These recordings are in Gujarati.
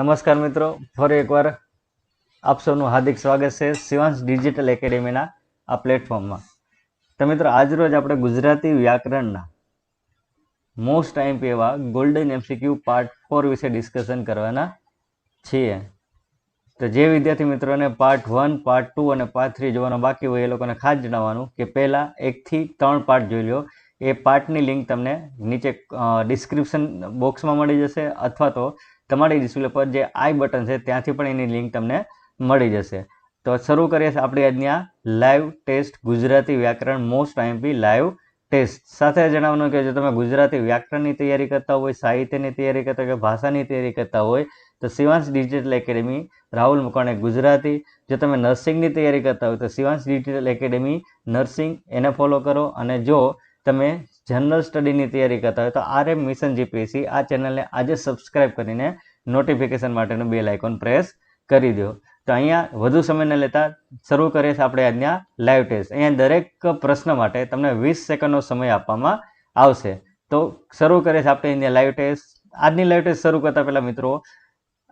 નમસ્કાર મિત્રો, ફરી એકવાર આપ સૌનું હાર્દિક સ્વાગત છે શિવાંશ ડિજિટલ એકેડેમીના આ પ્લેટફોર્મમાં. તો મિત્રો, આજરોજ આપણે ગુજરાતી વ્યાકરણના મોસ્ટ આઈએમપી એવા ગોલ્ડન એમસીક્યુ પાર્ટ 4 વિશે ડિસ્કશન કરવાના છીએ. તો જે વિદ્યાર્થી મિત્રોને પાર્ટ 1, પાર્ટ 2 અને પાર્ટ 3 જોવાનો બાકી હોય એ લોકોને ખાસ જણાવવાનું કે પહેલાં 1 થી 3 પાર્ટ જોઈ લો. એ પાર્ટની લિંક તમને નીચે ડિસ્ક્રિપ્શન બોક્સમાં મળી જશે, અથવા તો તમારી ડિસ્પ્લે પર જે આઈ બટન છે ત્યાંથી પણ એની લિંક તમને મળી જશે. તો શરૂ કરીએ છીએ આપણી આજની આ લાઈવ ટેસ્ટ ગુજરાતી વ્યાકરણ મોસ્ટ આઈએમપી લાઈવ ટેસ્ટ. સાથે જણાવવાનું કે જો તમે ગુજરાતી વ્યાકરણની તૈયારી કરતા હોય, સાહિત્યની તૈયારી કરતા હોય કે ભાષાની તૈયારી કરતા હોય તો શિવાંશ ડિજિટલ એકેડેમી રાહુલ મુકાણી ગુજરાતી. જો તમે નર્સિંગની તૈયારી કરતા હોય તો શિવાંશ ડિજિટલ એકેડેમી નર્સિંગ એને ફોલો કરો. અને જો તમે જનરલ સ્ટડીની તૈયારી કરતા હોય તો RM મિશન જીપીએસસી આ ચેનલને આજે સબસ્ક્રાઇબ કરીને નોટિફિકેશન માટેનું બેલ આઇકોન પ્રેસ કરી દો. તો અહીંયા વધુ સમય ન લેતા શરૂ કરીએ છીએ આપણે આજના લાઈવ ટેસ્ટ. અહીંયા દરેક પ્રશ્ન માટે તમને 20 સેકન્ડનો સમય આપવામાં આવશે. તો શરૂ કરીએ છીએ આપણે અહીંયા લાઈવ ટેસ્ટ. આજની લાઈવ ટેસ્ટ શરૂ કરતા પહેલા મિત્રો,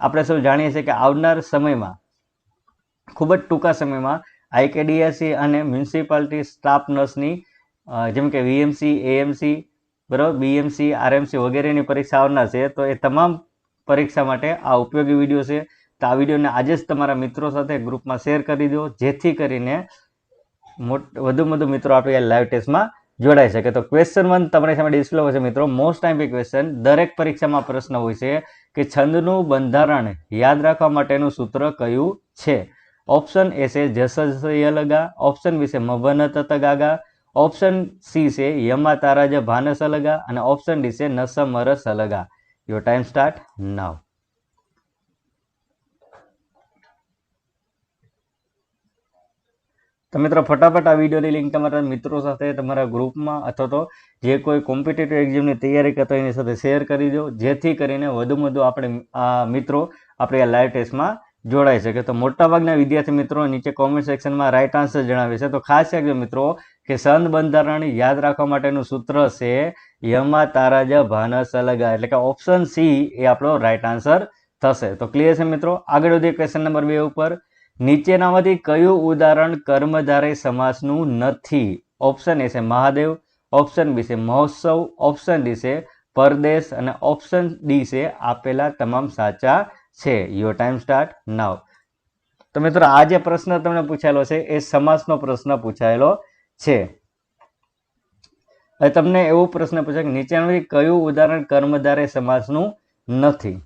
આપણે સૌ જાણીએ છીએ કે આવનાર સમયમાં, ખૂબ જ ટૂંકા સમયમાં IKDSC અને મ્યુનિસિપાલિટી સ્ટાફ નર્સની જેમ કે VMC, AMC, બરાબર, BMC, RMC વગેરેની પરીક્ષા આવનાર છે. તો એ તમામ પરીક્ષા માટે આ ઉપયોગી વિડીયો છે. તો આ વિડીયોને આજે જ તમારા મિત્રો સાથે ગ્રુપમાં શેર કરી દો, જેથી કરીને વધુ મિત્રો આપણી આ લાઈવ ટેસ્ટમાં જોડાઈ શકે. તો ક્વેશ્ચન 1 તમારી સામે ડિસ્પ્લે હોય છે મિત્રો. Most IMP question. દરેક પરીક્ષામાં પ્રશ્ન હોય છે કે છંદનું બંધારણ યાદ રાખવા માટેનું સૂત્ર કયું છે? ઓપ્શન એ છે જસ જસ ય લગા, ઓપ્શન બી છે મભન તત ગાગા, ઓપ્શન સી છે યમા તારા જ ભાનસ લગા, અને ઓપ્શન ડી છે નસ મરસ લગા. યોર ટાઈમ સ્ટાર્ટ નાઉ. તો મિત્રો, ફટાફટ આ વિડીયોની લિંક તમારા મિત્રો સાથે, તમારા ગ્રુપમાં અથવા તો જે કોઈ કોમ્પિટિટિવ એક્ઝામની તૈયારી કરતા હોય એની સાથે શેર કરી દો, જેથી કરીને વધુ આપણે મિત્રો આપણે આ લાઈવ ટેસ્ટમાં જોડાઈ શકે. તો મોટાભાગના વિદ્યાર્થી મિત્રો નીચે કોમેન્ટ સેક્શનમાં રાઈટ આન્સર જણાવે છે. તો ખાસ યાદ મિત્રો કે સંદ બંધારણ યાદ રાખવા માટેનું સૂત્ર છે યમા તારા જ ભાનસ લગા, એટલે કે ઓપ્શન સી એ આપણો રાઈટ આન્સર થશે. તો ક્લિયર છે મિત્રો? આગળ વધીએ ક્વેશ્ચન નંબર 2 ઉપર. નીચેનામાંથી કયું ઉદાહરણ કર્મધારય સમાસનું નથી? ઓપ્શન એ છે મહાદેવ, ઓપ્શન બી છે મહોત્સવ, ઓપ્શન ડી છે પરદેશ, અને ઓપ્શન ડી છે આપેલા તમામ સાચા છે. યોર ટાઈમ સ્ટાર્ટ નાઉ. તો મિત્રો, આ જે પ્રશ્ન તમને પૂછાયેલો છે એ સમાસનો પ્રશ્ન પૂછાયેલો છે. હવે તમને એવો પ્રશ્ન પૂછાય કે નીચેનામાંથી કયું ઉદાહરણ કર્મધારય સમાસનું નથી?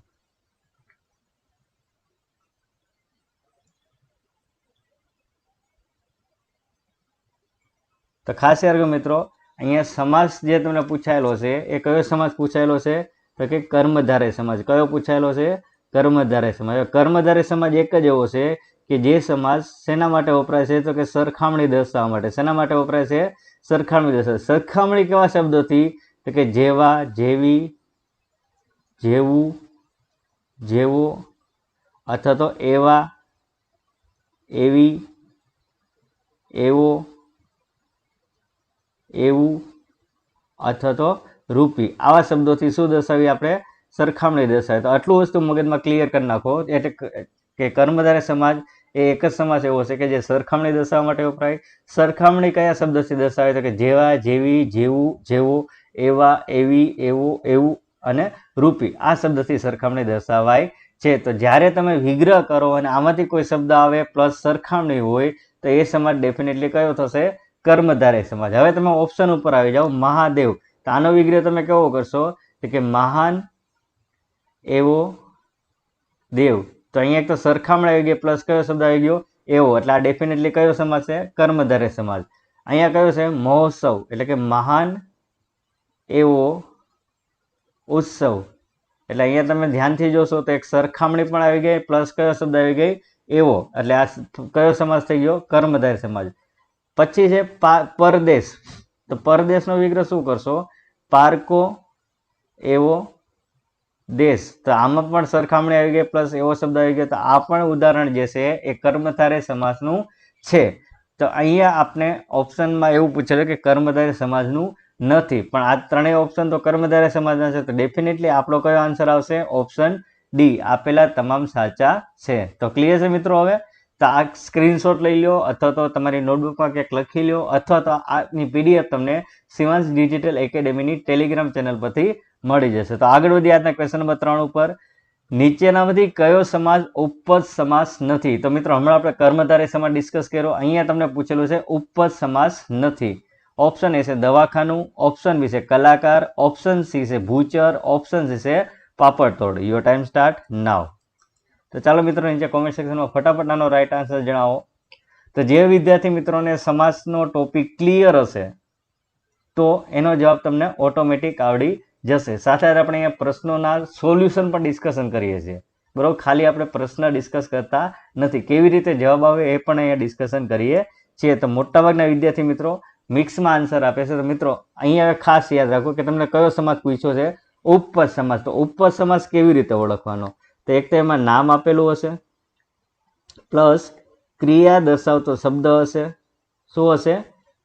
તો ખાસ યાદ રાખો મિત્રો, અહીંયા સમાસ જે તમને પૂછાયેલો છે એ કયો સમાસ પૂછાયેલો છે? તો કે કર્મધારય સમાસ. કયો પૂછાયેલો છે? કર્મધારય સમાસ. કર્મધારય સમાસ એક જ એવો છે કે જે સમાસ શેના માટે વપરાય છે? તો કે સરખામણી દર્શાવવા માટે. શેના માટે વપરાય છે? સરખામણી દર્શાવવા. સરખામણી કેવા શબ્દોથી? તો કે જેવા, જેવી, જેવું, જેવો, અથવા તો એવા, એવી, એવો, એવું, અથવા તો રૂપી. આવા શબ્દોથી શું દર્શાવી? આપણે સરખામણી દર્શાવી. તો આટલું વસ્તુ મગજમાં ક્લિયર કરી નાખો એટલે કે કર્મધારય સમાજ એ એક જ સમાસ એવો છે કે જે સરખામણી દર્શાવવા માટે વપરાય. સરખામણી કયા શબ્દથી દર્શાવે? તો કે જેવા, જેવી, જેવું, જેવો, એવા, એવી, એવો, એવું અને રૂપી. આ શબ્દથી સરખામણી દર્શાવાય છે. તો જ્યારે તમે વિગ્રહ કરો અને આમાંથી કોઈ શબ્દ આવે પ્લસ સરખામણી હોય તો એ સમાજ ડેફિનેટલી કયો થશે? કર્મધારય સમાજ. હવે તમે ઓપ્શન ઉપર આવી જાઓ. મહાદેવ. તો આનો વિગ્રહ તમે કેવો કરશો? તો કે મહાન એવો દેવ. તો અહીંયા એક તો સરખામણી આવી ગઈ પ્લસ કયો શબ્દ આવી ગયો? એવો. એટલે આ ડેફિનેટલી કયો સમાજ છે? કર્મધારય સમાજ. અહીંયા કયો છે? મહોત્સવ. એટલે કે મહાન એવો ઉત્સવ. એટલે અહીંયા તમે ધ્યાનથી જોશો તો એક સરખામણી પણ આવી ગઈ પ્લસ કયો શબ્દ આવી ગઈ? એવો. એટલે આ કયો સમાસ થઈ ગયો? કર્મધારય સમાજ. પછી છે પરદેશ. તો પરદેશનો વિગ્રહ શું કરશો? પારકો એવો દેશ. તો આમાં પણ સરખામણી આવી ગઈ પ્લસ એવો શબ્દ આવી ગયો. તો આ પણ ઉદાહરણ જે છે એ કર્મધારય સમાસનું છે. તો અહીંયા આપણે ઓપ્શનમાં એવું પૂછેલું કે કર્મધારય સમાસનું નથી, પણ આ ત્રણેય ઓપ્શન તો કર્મધારય સમાસના છે. તો ડેફિનેટલી આપણો કયો આન્સર આવશે? ઓપ્શન ડી આપેલા તમામ સાચા છે. તો ક્લિયર છે મિત્રો? હવે તો આ સ્ક્રીનશોટ લઈ લો, અથવા તો તમારી નોટબુકમાં ક્યાંક લખી લો, અથવા તો આની પીડીએફ તમને શિવાંશ ડિજિટલ એકેડેમીની ટેલિગ્રામ ચેનલ પરથી મળી જશે. તો આગળ વધી આજના ક્વેશ્ચન નંબર 3 ઉપર. નીચેનામાંથી કયો સમાસ ઉપપદ સમાસ નથી? તો મિત્રો હમણાં આપણે કર્મધારય સમાસ ડિસ્કસ કર્યો, અહીંયા તમને પૂછેલું છે ઉપપદ સમાસ નથી. ઓપ્શન એ છે દવાખાનું, ઓપ્શન બી છે કલાકાર, ઓપ્શન સી છે ભૂચર, ઓપ્શન સી છે પાપડ તોડ. Your time start now. તો ચાલો મિત્રો નીચે કોમેન્ટ સેક્શનમાં ફટાફટ આનો રાઈટ આન્સર જણાવો. તો જે વિદ્યાર્થી મિત્રોને સમાસનો ટોપિક ક્લિયર હશે તો એનો જવાબ તમને ઓટોમેટિક આવડી જશે. સાથે આપણે અહીંયા પ્રશ્નોના સોલ્યુશન પણ ડિસ્કશન કરીએ છીએ, બરોબર? ખાલી આપણે પ્રશ્ન ડિસ્કસ કરતા નથી, કેવી રીતે જવાબ આવે એ પણ અહીંયા ડિસ્કશન કરીએ છીએ. તો મોટાભાગના વિદ્યાર્થી મિત્રો મિક્સમાં આન્સર આપે છે. તો મિત્રો અહીંયા ખાસ યાદ રાખો કે તમને કયો સમાસ પૂછ્યો છે? ઉપપદ સમાસ. તો ઉપપદ સમાસ કેવી રીતે ઓળખવાનો? તો એક તો એમાં નામ આપેલું હશે, પ્લસ ક્રિયા દર્શાવતો શબ્દ હશે. શું હશે?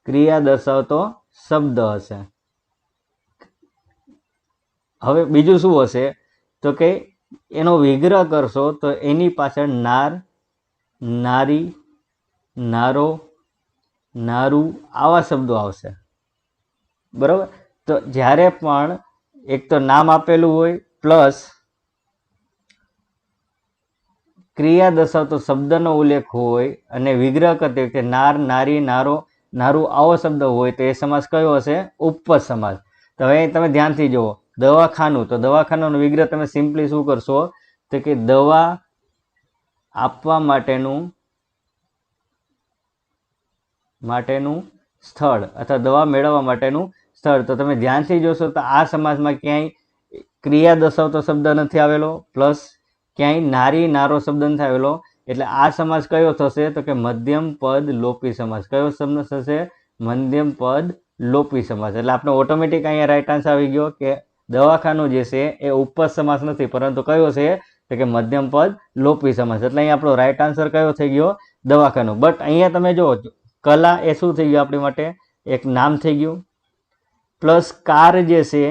ક્રિયા દર્શાવતો શબ્દ હશે. હવે બીજું શું હશે? તો કે એનો વિગ્રહ કરશો તો એની પાછળ નાર, નારી, નારો, નારું આવા શબ્દો આવશે, બરોબર? તો જ્યારે પણ એક તો નામ આપેલું હોય, પ્લસ ક્રિયા દર્શાવતો શબ્દનો ઉલ્લેખ હોય, અને વિગ્રહ કરતી વખતે નાર, નારી, નારો, નારું આવો શબ્દ હોય, તો એ સમાસ કયો હશે? ઉપપદ સમાસ. તો હવે તમે ધ્યાનથી જુઓ, દવાખાનું, તો દવાખાનાનો વિગ્રહ તમે સિમ્પલી શું કરશો? તો કે દવા આપવા માટેનું સ્થળ, અથવા દવા મેળવવા માટેનું સ્થળ. તો તમે ધ્યાનથી જોશો તો આ સમાસમાં ક્યાંય ક્રિયા દર્શાવતો શબ્દ નથી આવેલો, પ્લસ ક્યાંય નારી, નારો શબ્દ નથી આવેલો. એટલે આ સમાસ કયો થશે? તો કે મધ્યમ પદ લોપી સમાસ. કયો સમાસ થશે? મધ્યમ પદ લોપી સમાસ. એટલે આપણે ઓટોમેટિક અહીંયા રાઈટ આન્સર આવી ગયો કે દવાખાનું જે છે એ ઉપપદ સમાસ નથી, પરંતુ કયો છે? તો કે મધ્યમ પદ લોપી સમાસ. એટલે અહીંયા આપણો રાઈટ આન્સર કયો થઈ ગયો? દવાખાનું. બટ અહીંયા તમે જો કલા એ શું થઈ ગયું આપણી માટે? એક નામ થઈ ગયું, પ્લસ કાર જે છે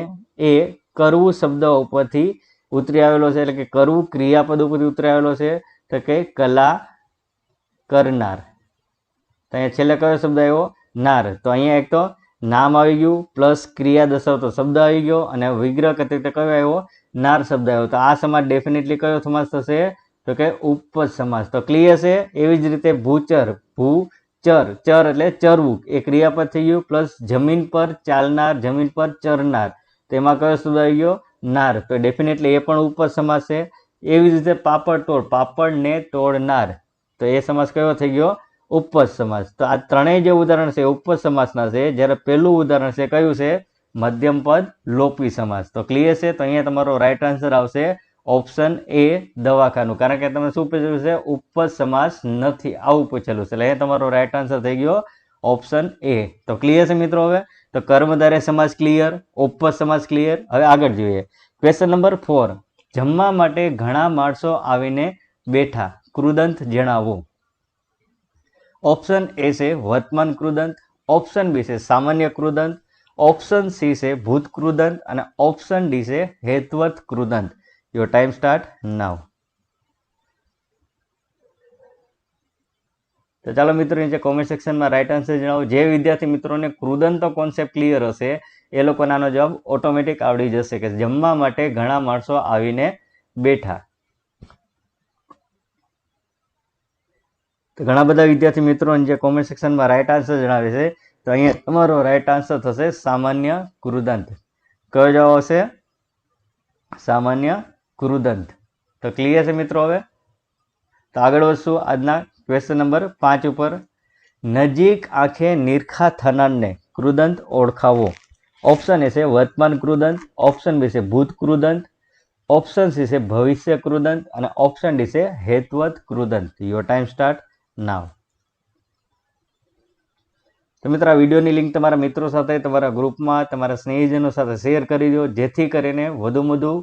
એ કરવું શબ્દ ઉપરથી ઉતરી આવેલો છે, એટલે કે કરવું ક્રિયાપદ ઉપરથી ઉતરી આવેલો છે. તો કે કલા કરનાર. તો અહીંયા છેલ્લે કયો શબ્દ આવ્યો? નાર. તો અહીંયા એક તો નામ આવી ગયું, પ્લસ ક્રિયા દર્શાવતો શબ્દ આવી ગયો, અને વિગ્રહ કરતી વખતે કયો આવ્યો? નાર શબ્દ આવ્યો. તો આ સમાસ ડેફિનેટલી કયો સમાસ થશે? તો કે ઉપપદ સમાસ. તો ક્લિયર છે? એવી જ રીતે ભૂચર, ભૂચર, ચર એટલે ચરવું, એ ક્રિયાપદ થઈ ગયું, પ્લસ જમીન પર ચાલનાર, જમીન પર ચરનાર, તેમાં કયો શબ્દ આવી ગયો? નાર. તો ડેફિનેટલી એ પણ ઉપપદ સમાસ છે. એવી જ રીતે પાપડ તોડ, પાપડને તોડનાર, તો એ સમાસ કયો થઈ ગયો? ઉપપદ સમાસ. તો આ ત્રણેય જે ઉદાહરણ છે ઉપપદ સમાસના છે, જ્યારે પહેલું ઉદાહરણ છે કયું છે? મધ્યમ પદ લોપી સમાસ. તો ક્લિયર છે? તો અહીંયા તમારો રાઈટ આન્સર આવશે ઓપ્શન એ દવાખાનું, કારણ કે તમે શું પૂછેલું છે? ઉપપદ સમાસ નથી, આવું પૂછેલું છે. એટલે અહીંયા તમારો રાઈટ આન્સર થઈ ગયો ઓપ્શન એ. તો ક્લિયર છે મિત્રો? હવે તો કર્મધારય સમાસ ક્લિયર, ઉપપદ સમાસ ક્લિયર. હવે આગળ જોઈએ ક્વેશ્ચન નંબર 4. જમવા માટે ઘણા માણસો આવીને બેઠા, કૃદંત જણાવો. ઓપ્શન એ છે વર્તમાન કૃદંત, ઓપ્શન બી છે સામાન્ય કૃદંત, ઓપ્શન સી છે ભૂત કૃદંત, અને ઓપ્શન ડી છે હેતવત કૃદંત. Your time start now. તો ચાલો મિત્રો નીચે કોમેન્ટ સેક્શનમાં રાઈટ આન્સર જણાવો. જે વિદ્યાર્થી મિત્રોને કૃદંતનો કોન્સેપ્ટ ક્લિયર હશે એ લોકોને આનો જવાબ ઓટોમેટિક આવડી જશે કે જમવા માટે ઘણા માણસો આવીને બેઠા. તો ઘણા બધા વિદ્યાર્થી મિત્રો જે કોમેન્ટ સેક્શનમાં રાઈટ આન્સર જણાવે છે, તો અહીંયા તમારો રાઈટ આન્સર થશે સામાન્ય કૃદંત. કયો જવાબ આવશે? સામાન્ય કૃદંત. તો ક્લિયર છે મિત્રો? હવે તો આગળ વધશું આજના ક્વેશ્ચન નંબર 5 ઉપર. નજીક આંખે નિરખા થનારને કૃદંત ઓળખાવો. ઓપ્શન એ છે વર્તમાન કૃદંત, ઓપ્શન બી છે ભૂત કૃદંત, ઓપ્શન સી છે ભવિષ્ય કૃદંત, અને ઓપ્શન ડી છે હેતવત કૃદંત. Your time start now. તો મિત્રો આ વિડીયોની લિંક તમારા મિત્રો સાથે, તમારા ગ્રુપમાં, તમારા સ્નેહીજનો સાથે શેર કરી દો, જેથી કરીને વધુ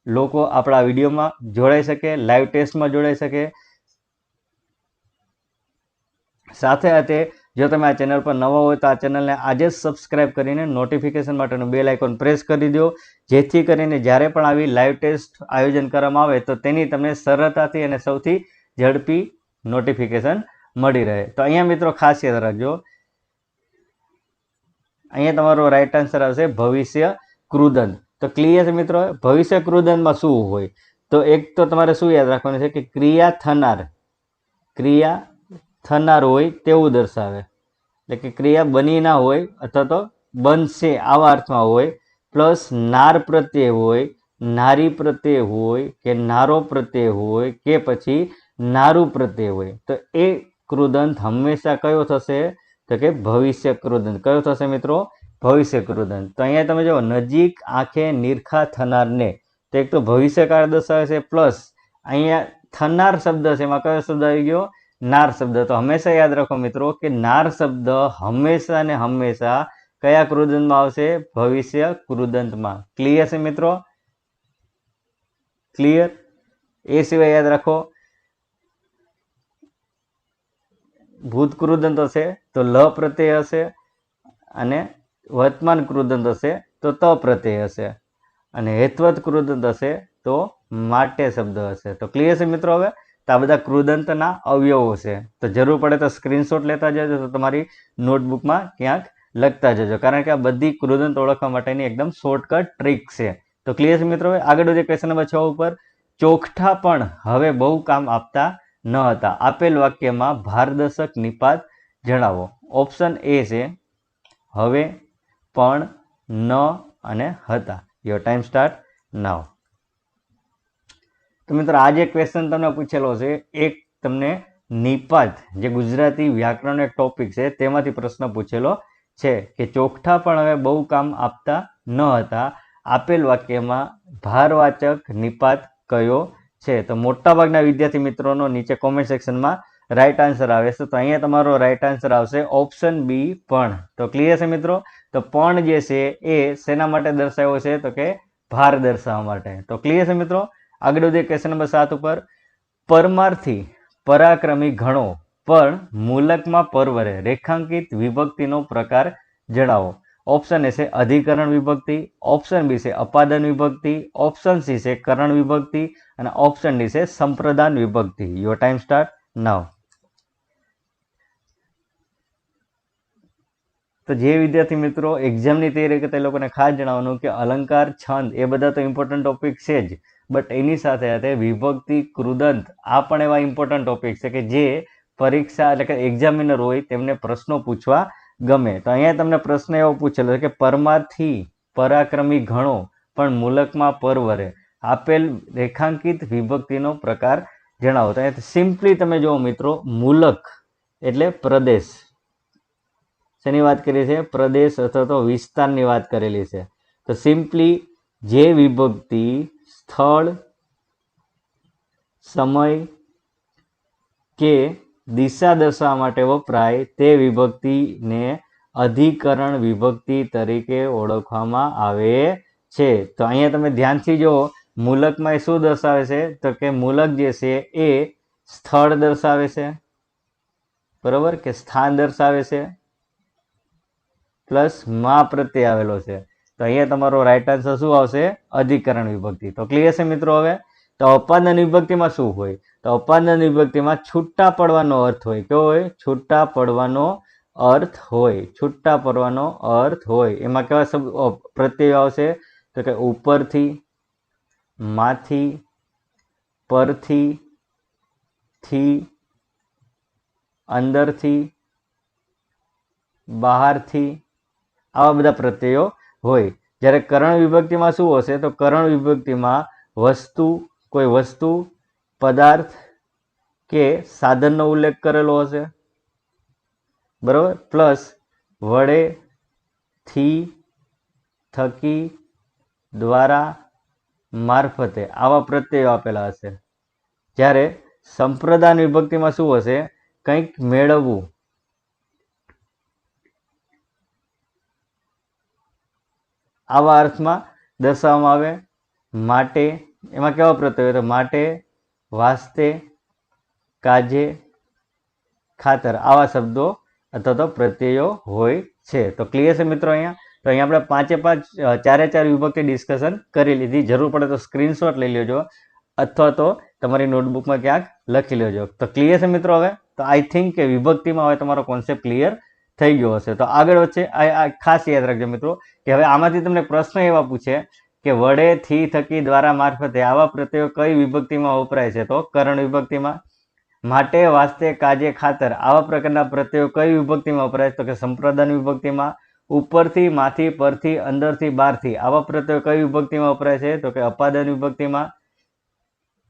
લોકો આપણા વિડીયોમાં જોડાઈ શકે, લાઈવ ટેસ્ટમાં જોડાઈ શકે. સાથે સાથે જો તમે આ ચેનલ પર નવા હોય તો આ ચેનલને આજે જ સબસ્ક્રાઇબ કરીને નોટિફિકેશન માટેનું બેલ આઇકોન પ્રેસ કરી દો, જેથી કરીને જ્યારે પણ આવી લાઈવ ટેસ્ટ આયોજન કરવામાં આવે તો તેની તમને સરળતાથી અને સૌથી ઝડપી નોટિફિકેશન મળી રહે. તો અહીંયા મિત્રો ખાસ યાદ રાખજો, અહીંયા તમારો રાઈટ આન્સર આવશે ભવિષ્ય કૃદંત. તો ક્લિયર છે મિત્રો? ભવિષ્ય કૃદંતમાં શું હોય? તો એક તો તમારે શું યાદ રાખવાનું છે કે ક્રિયા થનાર હોય તેવું દર્શાવે, એટલે કે ક્રિયા બની ના હોય અથવા તો બનશે આવા અર્થમાં હોય, પ્લસ નાર પ્રત્યે હોય, નારી પ્રત્યે હોય કે નારો પ્રત્યે હોય કે પછી નારું પ્રત્યે હોય. તો એ કૃદંત હંમેશા કયો થશે? તો કે ભવિષ્ય કૃદંત. કયો થશે મિત્રો? ભવિષ્ય કૃદંત. તો અહીંયા તમે જો નજીક આંખે નિરખા થનારને, તો એક તો ભવિષ્યકાળ દર્શાવે છે, પ્લસ અહીંયા થનાર શબ્દ છે, એમાં કયો શબ્દ આવી ગયો? નાર શબ્દ. તો હંમેશા યાદ રાખો મિત્રો કે નાર શબ્દ હંમેશા ને હંમેશા કયા કૃદંતમાં આવશે? ભવિષ્ય કૃદંતમાં. ક્લિયર છે મિત્રો? ક્લિયર? એ સિવાય યાદ રાખો, ભૂત કૃદંત હશે તો લ પ્રત્યય હશે, અને વર્તમાન કૃદંત હશે તો ત પ્રત્યય હશે, અને હેતવત કૃદંત હશે તો માટે શબ્દ હશે. તો ક્લિયર છે મિત્રો? હવે તો આ બધા કૃદંતના અવયવો છે. તો જરૂર પડે તો સ્ક્રીનશોટ લેતા જજો, તો તમારી નોટબુકમાં ક્યાંક લખતા જજો, કારણ કે આ બધી કૃદંત ઓળખવા માટેની એકદમ શોર્ટકટ ટ્રીક છે. તો ક્લિયર છે મિત્રો? હવે આગળ વધીએ ક્વેશ્ચન નંબર 6 ઉપર. ચોકઠા પણ હવે બહુ કામ આપતા ન હતા. આપેલ વાક્યમાં ભારદર્શક નિપાત જણાવો. ઓપ્શન એ છે હવે, પણ, ન અને હતા. Your time start now. તો મિત્રો આ જે ક્વેશ્ચન તમને પૂછેલો છે, એક તમને નિપાત જે ગુજરાતી વ્યાકરણ એક ટોપિક છે તેમાંથી પ્રશ્ન પૂછેલો છે કે ચોકઠા પણ હવે બહુ કામ આપતા ન હતા. આપેલ વાક્યમાં ભારવાચક નિપાત કયો છે? તો મોટાભાગના વિદ્યાર્થી મિત્રોનો નીચે કોમેન્ટ સેક્શનમાં રાઈટ આન્સર આવે છે. તો અહીંયા તમારો રાઈટ આન્સર આવશે ઓપ્શન બી, પણ. તો ક્લિયર છે મિત્રો? તો પણ જે છે એ શેના માટે દર્શાવ્યો છે? તો કે ભાર દર્શાવવા માટે. તો ક્લિયર છે મિત્રો? આગળ વધીએ ક્વેશ્ચન નંબર 7 ઉપર. પરમારથી પરાક્રમી ઘણો પણ મૂલકમાં પરવરે રેખાંકિત વિભક્તિનો પ્રકાર જણાવો. ઓપ્શન એ છે અધિકરણ વિભક્તિ, ઓપ્શન બી છે અપાદન વિભક્તિ, ઓપ્શન સી છે કરણ વિભક્તિ, અને ઓપ્શન ડી છે સંપ્રદાન વિભક્તિ. Your time start now. તો જે વિદ્યાર્થી મિત્રો એક્ઝામની તૈયારી કરતા એ લોકોને ખાસ જણાવવાનું કે અલંકાર, છંદ એ બધા તો ઇમ્પોર્ટન્ટ ટોપિક છે જ, બટ એની સાથે સાથે વિભક્તિ, કૃદંત આ પણ એવા ઇમ્પોર્ટન્ટ ટોપિક છે કે જે પરીક્ષા એટલે કે એક્ઝામિનર હોય તેમને પ્રશ્નો પૂછવા ગમે. તો અહીંયા તમને પ્રશ્ન એવો પૂછેલો છે કે પરમારથી પરાક્રમી ઘણો પણ મૂલકમાં પરવરે આપેલ રેખાંકિત વિભક્તિનો પ્રકાર જણાવો. તો અહીંયા સિમ્પલી તમે જુઓ મિત્રો, મૂલક એટલે પ્રદેશ. શેની વાત કરી છે? પ્રદેશ અથવા તો વિસ્તારની વાત કરેલી છે. તો સિમ્પલી જે વિભક્તિ સ્થળ, સમય કે દિશા દર્શાવવા માટે વપરાય તે વિભક્તિને અધિકરણ વિભક્તિ તરીકે ઓળખવામાં આવે છે. તો અહીંયા તમે ધ્યાનથી જો, મૂલકમાં એ શું દર્શાવે છે? તો કે મૂલક જે છે એ સ્થળ દર્શાવે છે, બરોબર, કે સ્થાન દર્શાવે છે, પ્લસ માં પ્રત્યે આવેલો છે. તો અહીંયા તમારો રાઈટ આન્સર શું આવશે? અધિકરણ વિભક્તિ. તો ક્લિયર છે મિત્રો? હવે તો અપાદન વિભક્તિમાં શું હોય? તો અપાદન વિભક્તિમાં છૂટા પડવાનો અર્થ હોય. કેવો હોય? છૂટા પડવાનો અર્થ હોય. છૂટા પડવાનો અર્થ હોય. એમાં કેવા શબ્દ પ્રત્યય આવશે? તો કે ઉપરથી, માંથી, પરથી, થી, અંદરથી, બહારથી, આવા બધા પ્રત્યયો હોય. જ્યારે કરણ વિભક્તિમાં શું હશે? તો કરણ વિભક્તિમાં વસ્તુ, કોઈ વસ્તુ, પદાર્થ કે સાધનનો ઉલ્લેખ કરેલો હશે, બરોબર, પ્લસ વડે, થી, થકી, દ્વારા, મારફતે આવા પ્રત્યયો આપેલા હશે. જ્યારે સંપ્રદાન વિભક્તિમાં શું હશે? કંઈક મેળવવું, આવા અર્થમાં દર્શાવવામાં આવે. માટે, એમાં કેવા પ્રત્યયો? તો માટે, વાસ્તે, કાજે, ખાતર, આવા શબ્દો અથવા તો પ્રત્યયો હોય છે. તો ક્લિયર છે મિત્રો અહીંયા? તો અહીંયા આપણે ચારે ચાર વિભક્તિ ડિસ્કશન કરી લીધી. જરૂર પડે તો સ્ક્રીનશોટ લઈ લેજો અથવા તો તમારી નોટબુકમાં ક્યાંક લખી લેજો. તો ક્લિયર છે મિત્રો? હવે તો આઈ થિંક કે વિભક્તિમાં હવે તમારો કોન્સેપ્ટ ક્લિયર થઈ ગયો હશે. તો આગળ વચ્ચે આ ખાસ યાદ રાખજો મિત્રો કે હવે આમાંથી તમને પ્રશ્ન એવા પૂછે કે વડે, થી, થકી, દ્વારા, મારફતે આવા પ્રત્યયો કઈ વિભક્તિમાં વપરાય છે? તો કરણ વિભક્તિમાં. માટે, વાસ્તે, કાજે, ખાતર આવા પ્રકારના પ્રત્યયો કઈ વિભક્તિમાં વપરાય? તો કે સંપ્રદાન વિભક્તિમાં. ઉપરથી, માંથી, પરથી, અંદરથી, બહારથી આવા પ્રત્યયો કઈ વિભક્તિમાં વપરાય છે? તો કે અપાદાન વિભક્તિમાં.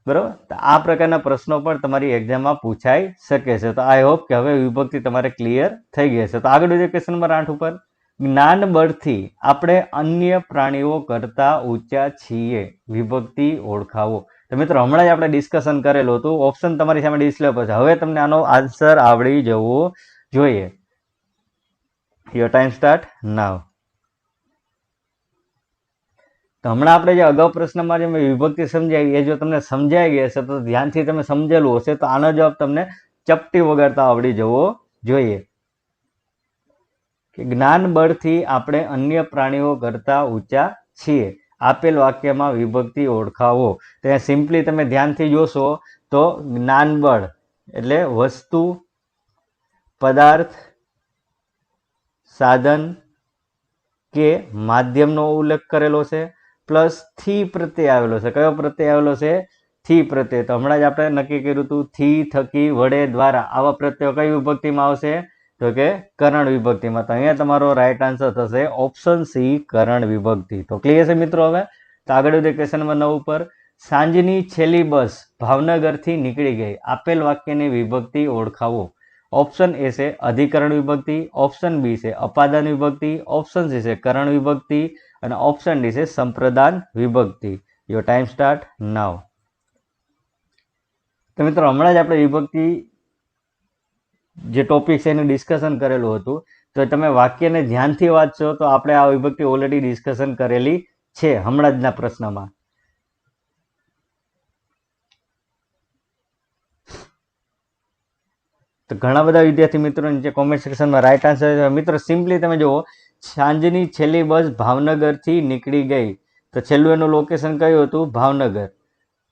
બરોબર. તો આ પ્રકારના પ્રશ્નો પણ તમારી એક્ઝામમાં પૂછાઈ શકે છે. તો આઈ હોપ કે હવે વિભક્તિ તમારે ક્લિયર થઈ ગઈ છે. તો આગળ જોઈએ ક્વેશ્ચન નંબર 8 ઉપર. જ્ઞાન બળથી આપણે અન્ય પ્રાણીઓ કરતા ઊંચા છીએ. વિભક્તિ ઓળખાવો. તો મિત્રો હમણાં જ આપણે ડિસ્કશન કરેલું હતું. ઓપ્શન તમારી સામે ડિસ્પ્લે પર છે. હવે તમને આનો આન્સર આવડી જવો જોઈએ. Your time start now. તો હમણાં આપણે જે અગાઉ પ્રશ્નમાં જે મેં વિભક્તિ સમજાવી એ જો તમને સમજાઈ ગઈ હશે તો ધ્યાનથી તમે સમજેલું હશે તો આનો જવાબ તમને ચપટી વગાડતા આવડી જવો જોઈએ. કે જ્ઞાન બળથી આપણે અન્ય પ્રાણીઓ કરતા ઊંચા છીએ. આપેલ વાક્યમાં વિભક્તિ ઓળખાવો. તો સિમ્પલી તમે ધ્યાનથી જોશો તો જ્ઞાન બળ એટલે વસ્તુ, પદાર્થ, સાધન કે માધ્યમનો ઉલ્લેખ કરેલો છે. પ્લસ થી પ્રત્યય આવેલો છે. કયો પ્રત્યય આવેલો છે? થી પ્રત્યય. તો હમણાં જ આપણે નક્કી કર્યું હતું થી, થકી, વડે, દ્વારા આવા પ્રત્યયો કઈ વિભક્તિમાં આવશે? તો કે કરણ વિભક્તિમાં. તો અહીંયા તમારો રાઈટ આન્સર થશે ઓપ્શન સી, કરણ વિભક્તિ. તો ક્લિયર છે મિત્રો? હવે તો આગળ વધીએ ક્વેશ્ચન નંબર 9 ઉપર. સાંજની છેલ્લી બસ ભાવનગરથી નીકળી ગઈ. આપેલ વાક્યની વિભક્તિ ઓળખાવો. ઓપ્શન એ છે અધિકરણ વિભક્તિ, ઓપ્શન બી છે અપાદાન વિભક્તિ, ઓપ્શન સી છે કરણ વિભક્તિ અને ઓપ્શન ડી છે સંપ્રદાન વિભક્તિ. Your time start now. તો મિત્રો હમણાં જ આપણે વિભક્તિ જે ટોપિક છે એનું ડિસ્કશન કરેલું હતું. તો તમે વાક્યને ધ્યાનથી વાંચશો તો આપણે આ વિભક્તિ ઓલરેડી ડિસ્કશન કરેલી છે હમણાં જ ના પ્રશ્નમાં. તો ઘણા બધા વિદ્યાર્થી મિત્રો નીચે કોમેન્ટ સેક્શનમાં રાઈટ આન્સર. મિત્રો સિમ્પલી તમે જુઓ, સાંજની છેલ્લી બસ ભાવનગરથી નીકળી ગઈ. તો છેલ્લું એનું લોકેશન કયું હતું? ભાવનગર.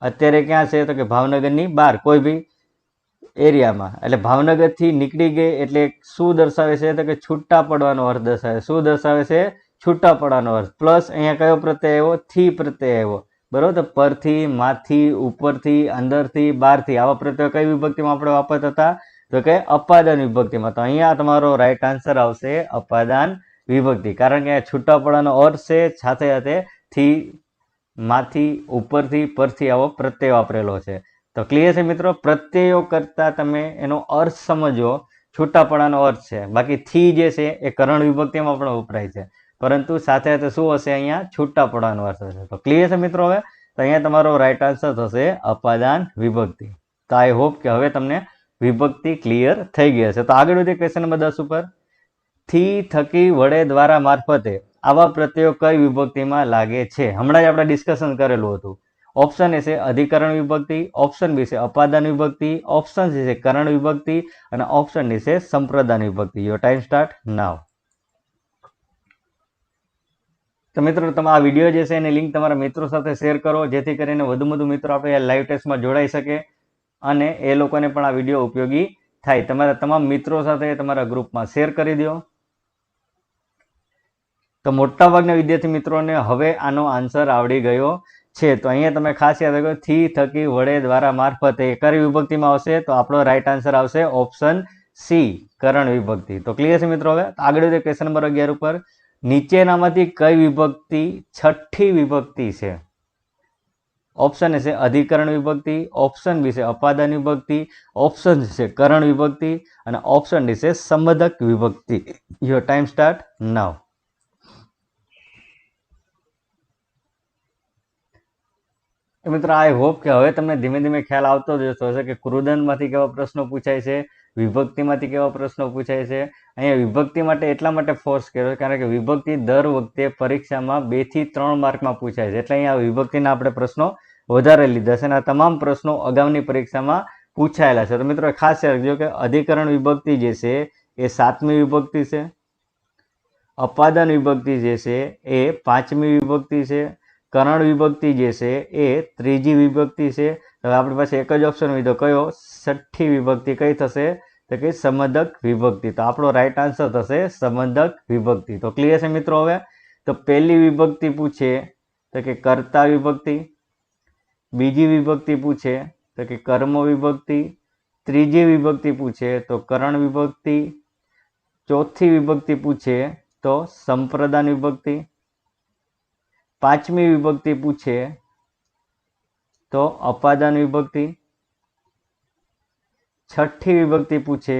અત્યારે ક્યાં છે? તો કે ભાવનગરની બહાર કોઈ બી એરિયામાં. એટલે ભાવનગરથી નીકળી ગઈ એટલે શું દર્શાવે છે? તો કે છૂટા પડવાનો અર્થ દર્શાવે. શું દર્શાવે છે? છૂટા પડવાનો અર્થ. પ્લસ અહીંયા કયો પ્રત્યય આવ્યો? થી પ્રત્યય આવ્યો. બરોબર. તો પરથી, માંથી, ઉપરથી, અંદરથી, બહારથી આવા પ્રત્યયો કઈ વિભક્તિમાં આપણે વાપરતા હતા? તો કે અપાદાન વિભક્તિમાં. તો અહીંયા તમારો રાઈટ આન્સર આવશે અપાદાન વિભક્તિ. કારણ કે છૂટા પડવાનો અર્થ છે, સાથે સાથે થી, માંથી, ઉપરથી, પરથી આવો પ્રત્યય વાપરેલો છે. તો ક્લિયર છે મિત્રો? પ્રત્યયો કરતા તમે એનો અર્થ સમજો. છૂટા પડવાનો અર્થ છે. બાકી થી જે છે એ કરણ વિભક્તિમાં પણ વપરાય છે, પરંતુ સાથે સાથે શું હશે? અહીંયા છૂટા પડવાનો અર્થ હશે. તો ક્લિયર છે મિત્રો? હવે તો અહીંયા તમારો રાઈટ આન્સર થશે અપાદાન વિભક્તિ. તો આઈ હોપ કે હવે તમને વિભક્તિ ક્લિયર થઈ ગઈ હશે. તો આગળ વધીએ ક્વેશ્ચન નંબર 10 ઉપર. થી, થકી, વડે, દ્વારા, મારફતે આવા પ્રત્યયો કઈ વિભક્તિમાં લાગે છે? હમણાં જ આપણે ડિસ્કશન કરેલું હતું. ઓપ્શન એ છે અધિકરણ વિભક્તિ, ઓપ્શન બી છે અપાદાન વિભક્તિ, ઓપ્શન સી છે કરણ વિભક્તિ અને ઓપ્શન ડી છે સંપ્રદાન વિભક્તિ. Your time start now. તો મિત્રો તમે આ વિડીયો જે છે એની લિંક તમારા મિત્રો સાથે શેર કરો, જેથી કરીને વધુ મિત્રો આપણે લાઈવ ટેસ્ટમાં જોડાઈ શકે અને એ લોકોને પણ આ વિડીયો ઉપયોગી થાય. તમારા તમામ મિત્રો સાથે તમારા ગ્રુપમાં શેર કરી દો. તો મોટાભાગના વિદ્યાર્થી મિત્રોને હવે આનો આન્સર આવડી ગયો છે. તો અહીંયા તમે ખાસ યાદ રાખો, થી, થકી, વડે, દ્વારા, મારફતે કઈ વિભક્તિમાં આવશે? તો આપણો રાઈટ આન્સર આવશે ઓપ્શન સી, કરણ વિભક્તિ. તો ક્લિયર છે મિત્રો? હવે આગળ વધીએ ક્વેશ્ચન નંબર 11 ઉપર. નીચેનામાંથી કઈ વિભક્તિ છઠ્ઠી વિભક્તિ છે? ઓપ્શન એ છે અધિકરણ વિભક્તિ, ઓપ્શન બી છે અપાદાન વિભક્તિ, ઓપ્શન છે કરણ વિભક્તિ અને ઓપ્શન ડી છે સંબંધક વિભક્તિ. Your time start now. મિત્રો આઈ હોપ કે હવે તમને ધીમે ધીમે ખ્યાલ આવતો જ હશે કે કૃદંતમાંથી કેવા પ્રશ્નો પૂછાય છે, વિભક્તિમાંથી કેવા પ્રશ્નો પૂછાય છે. અહીંયા વિભક્તિ માટે એટલા માટે ફોર્સ કર્યો કારણ કે વિભક્તિ દર વખતે પરીક્ષામાં 2 થી 3 માર્કમાં પૂછાય છે. એટલે અહીંયા વિભક્તિના આપણે પ્રશ્નો વધારે લીધા છે અને આ તમામ પ્રશ્નો અગાઉની પરીક્ષામાં પૂછાયેલા છે. તો મિત્રો ખાસ યાદ રાખજો કે અધિકરણ વિભક્તિ જે છે એ 7મી વિભક્તિ છે, અપાદાન વિભક્તિ જે છે એ 5મી વિભક્તિ છે, કરણ વિભક્તિ જે છે એ 3જી વિભક્તિ છે. હવે આપણી પાસે એક જ ઓપ્શન હોય તો કયો? 6ઠ્ઠી વિભક્તિ કઈ થશે? તો કે સમદક વિભક્તિ. તો આપણો રાઈટ આન્સર થશે સમદક વિભક્તિ. તો ક્લિયર છે મિત્રો? હવે તો પહેલી વિભક્તિ પૂછે તો કે કર્તા વિભક્તિ, બીજી વિભક્તિ પૂછે તો કે કર્મ વિભક્તિ, ત્રીજી વિભક્તિ પૂછે તો કરણ વિભક્તિ, ચોથી વિભક્તિ પૂછે તો સંપ્રદાન વિભક્તિ, 5મી વિભક્તિ પૂછે તો અપાદાન વિભક્તિ, 6ઠ્ઠી વિભક્તિ પૂછે